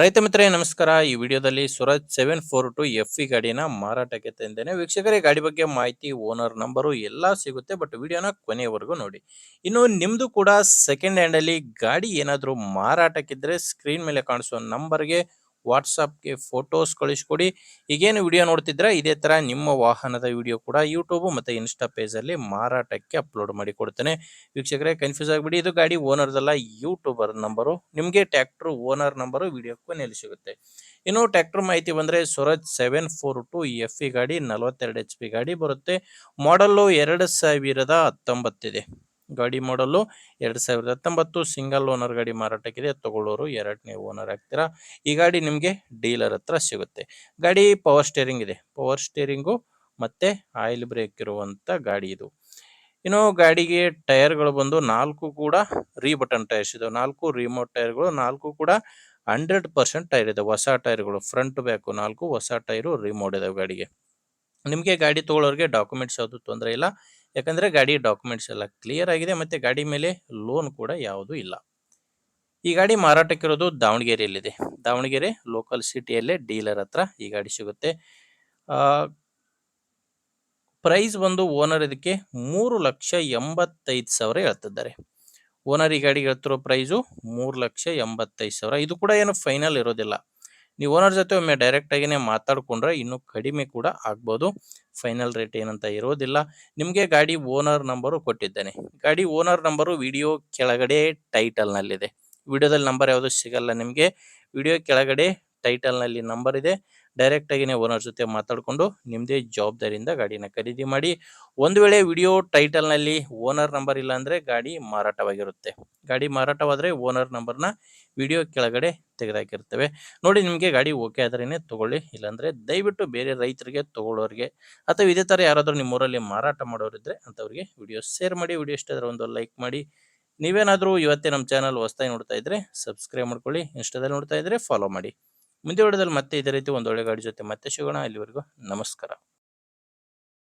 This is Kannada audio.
ರೈತ ಮಿತ್ರರೇ ನಮಸ್ಕಾರ. ಈ ವಿಡಿಯೋದಲ್ಲಿ ಸ್ವರಾಜ್ 742 ಎಫ್ಇ ಗಾಡಿನ ಮಾರಾಟಕ್ಕೆ ತಂದೇನೆ. ವೀಕ್ಷಕರೇ, ಗಾಡಿ ಬಗ್ಗೆ ಮಾಹಿತಿ, ಓನರ್ ನಂಬರು ಎಲ್ಲ ಸಿಗುತ್ತೆ. ಬಟ್ ವಿಡಿಯೋನ ಕೊನೆಯವರೆಗೂ ನೋಡಿ. ಇನ್ನು ನಿಮ್ದು ಕೂಡ ಸೆಕೆಂಡ್ ಹ್ಯಾಂಡ್ ಅಲ್ಲಿ ಗಾಡಿ ಏನಾದರೂ ಮಾರಾಟಕ್ಕಿದ್ರೆ ಸ್ಕ್ರೀನ್ ಮೇಲೆ ಕಾಣಿಸುವ ನಂಬರ್ಗೆ ವಾಟ್ಸಾಪ್ಗೆ ಫೋಟೋಸ್ ಕಳಿಸ್ಕೊಡಿ. ಈಗೇನು ವಿಡಿಯೋ ನೋಡ್ತಿದ್ರೆ ಇದೇ ತರ ನಿಮ್ಮ ವಾಹನದ ವಿಡಿಯೋ ಕೂಡ ಯೂಟ್ಯೂಬ್ ಮತ್ತೆ ಇನ್ಸ್ಟಾ ಪೇಜ್ ಅಲ್ಲಿ ಮಾರಾಟಕ್ಕೆ ಅಪ್ಲೋಡ್ ಮಾಡಿ ಕೊಡ್ತೇನೆ. ವೀಕ್ಷಕರೇ, ಕನ್ಫ್ಯೂಸ್ ಆಗಬಿಡಿ, ಇದು ಗಾಡಿ ಓನರ್ದಲ್ಲ, ಯೂಟ್ಯೂಬರ್ ನಂಬರು. ನಿಮಗೆ ಟ್ರ್ಯಾಕ್ಟರ್ ಓನರ್ ನಂಬರು ವಿಡಿಯೋ ಕೊನೆಯಲ್ಲಿ ಸಿಗುತ್ತೆ. ಇನ್ನು ಟ್ರ್ಯಾಕ್ಟರ್ ಮಾಹಿತಿ ಬಂದ್ರೆ ಸ್ವರಾಜ್ 742 ಎಫ್ಇ ಗಾಡಿ 42 HP ಗಾಡಿ ಬರುತ್ತೆ. ಮಾಡಲ್ಲು 2019 ಇದೆ. ಗಾಡಿ ಮಾಡಲ್ಲು 2019, ಸಿಂಗಲ್ ಓನರ್ ಗಾಡಿ ಮಾರಾಟಕ್ಕಿದೆ. ತಗೊಳ್ಳೋರು ಎರಡನೇ ಓನರ್ ಆಗ್ತೀರಾ. ಈ ಗಾಡಿ ನಿಮಗೆ ಡೀಲರ್ ಹತ್ರ ಸಿಗುತ್ತೆ. ಗಾಡಿ ಪವರ್ ಸ್ಟೇರಿಂಗ್ ಇದೆ. ಪವರ್ ಸ್ಟೇರಿಂಗು ಮತ್ತೆ ಆಯಿಲ್ ಬ್ರೇಕ್ ಇರುವಂತ ಗಾಡಿ ಇದು. ಇನ್ನು ಗಾಡಿಗೆ ಟೈರ್ಗಳು ಬಂದು 4 ಕೂಡ ರೀಬಟನ್ ಟೈರ್ಸ್ ಇದಾವೆ. 4 ರಿಮೋಟ್ ಟೈರ್ಗಳು, 4 ಕೂಡ 100% ಟೈರ್ ಇದೆ. ಹೊಸ ಟೈರ್ಗಳು, ಫ್ರಂಟ್ ಬ್ಯಾಕ್ 4 ಹೊಸ ಟೈರು ರಿಮೋಟ್ ಇದಾವೆ ಗಾಡಿಗೆ. ನಿಮಗೆ ಗಾಡಿ ತಗೊಳ್ಳೋರಿಗೆ ಡಾಕ್ಯುಮೆಂಟ್ಸ್ ಯಾವುದು ತೊಂದರೆ ಇಲ್ಲ. ಯಾಕಂದ್ರೆ ಗಾಡಿ ಡಾಕ್ಯುಮೆಂಟ್ಸ್ ಎಲ್ಲ ಕ್ಲಿಯರ್ ಆಗಿದೆ. ಮತ್ತೆ ಗಾಡಿ ಮೇಲೆ ಲೋನ್ ಕೂಡ ಯಾವುದು ಇಲ್ಲ. ಈ ಗಾಡಿ ಮಾರಾಟಕ್ಕಿರೋದು ದಾವಣಗೆರೆಯಲ್ಲಿದೆ. ದಾವಣಗೆರೆ ಲೋಕಲ್ ಸಿಟಿಯಲ್ಲೇ ಡೀಲರ್ ಹತ್ರ ಈ ಗಾಡಿ ಸಿಗುತ್ತೆ. ಪ್ರೈಸ್ ಬಂದು ಓನರ್ ಇದಕ್ಕೆ 3,85,000 ಹೇಳ್ತಿದ್ದಾರೆ. ಓನರ್ ಈ ಗಾಡಿಗೆ ಹೇಳ್ತಿರೋ ಪ್ರೈಸು 3,85,000. ಇದು ಕೂಡ ಏನು ಫೈನಲ್ ಇರೋದಿಲ್ಲ. ನೀವು ಓನರ್ ಜೊತೆ ಒಮ್ಮೆ ಡೈರೆಕ್ಟ್ ಆಗಿನೇ ಮಾತಾಡ್ಕೊಂಡ್ರೆ ಇನ್ನೂ ಕಡಿಮೆ ಕೂಡ ಆಗ್ಬೋದು. ಫೈನಲ್ ರೇಟ್ ಏನಂತ ಇರೋದಿಲ್ಲ. ನಿಮಗೆ ಗಾಡಿ ಓನರ್ ನಂಬರು ಕೊಟ್ಟಿದ್ದೇನೆ. ಗಾಡಿ ಓನರ್ ನಂಬರು ವಿಡಿಯೋ ಕೆಳಗಡೆ ಟೈಟಲ್ನಲ್ಲಿದೆ. ವಿಡಿಯೋದಲ್ಲಿ ನಂಬರ್ ಯಾವುದು ಸಿಗಲ್ಲ ನಿಮಗೆ. ವಿಡಿಯೋ ಕೆಳಗಡೆ ಟೈಟಲ್ನಲ್ಲಿ ನಂಬರ್ ಇದೆ. ಡೈರೆಕ್ಟ್ ಆಗಿನೇ ಓನರ್ ಜೊತೆ ಮಾತಾಡಿಕೊಂಡು ನಿಮ್ಮದೇ ಜವಾಬ್ದಾರಿಯಿಂದ ಗಾಡಿನ ಖರೀದಿ ಮಾಡಿ. ಒಂದು ವೇಳೆ ವಿಡಿಯೋ ಟೈಟಲ್ನಲ್ಲಿ ಓನರ್ ನಂಬರ್ ಇಲ್ಲ ಅಂದರೆ ಗಾಡಿ ಮಾರಾಟವಾಗಿರುತ್ತೆ. ಗಾಡಿ ಮಾರಾಟವಾದರೆ ಓನರ್ ನಂಬರ್ನ ವಿಡಿಯೋ ಕೆಳಗಡೆ ತೆಗೆದಾಕಿರ್ತೇವೆ. ನೋಡಿ, ನಿಮಗೆ ಗಾಡಿ ಓಕೆ ಆದ್ರೇ ತಗೊಳ್ಳಿ. ಇಲ್ಲಾಂದರೆ ದಯವಿಟ್ಟು ಬೇರೆ ರೈತರಿಗೆ, ತಗೊಳ್ಳೋರಿಗೆ ಅಥವಾ ಇದೇ ಥರ ಯಾರಾದರೂ ನಿಮ್ಮೂರಲ್ಲಿ ಮಾರಾಟ ಮಾಡೋರಿದ್ರೆ ಅಂಥವ್ರಿಗೆ ವಿಡಿಯೋ ಶೇರ್ ಮಾಡಿ. ವಿಡಿಯೋ ಇಷ್ಟ ಆದರೆ ಒಂದು ಲೈಕ್ ಮಾಡಿ. ನೀವೇನಾದರೂ ಇವತ್ತೇ ನಮ್ಮ ಚಾನಲ್ ಹೊಸದಾಗಿ ನೋಡ್ತಾ ಇದ್ರೆ ಸಬ್ಸ್ಕ್ರೈಬ್ ಮಾಡ್ಕೊಳ್ಳಿ. ಇನ್ಸ್ಟಾದಲ್ಲಿ ನೋಡ್ತಾ ಇದ್ರೆ ಫಾಲೋ ಮಾಡಿ. ಮುಂದೆ ವಿಡಿಯೋದಲ್ಲಿ ಮತ್ತೆ ಇದೇ ರೀತಿ ಒಂದು ಒಳ್ಳೆ ಗಾಡಿ ಜೊತೆ ಮತ್ತೆ ಸಿಗೋಣ. ಅಲ್ಲಿವರೆಗೂ ನಮಸ್ಕಾರ.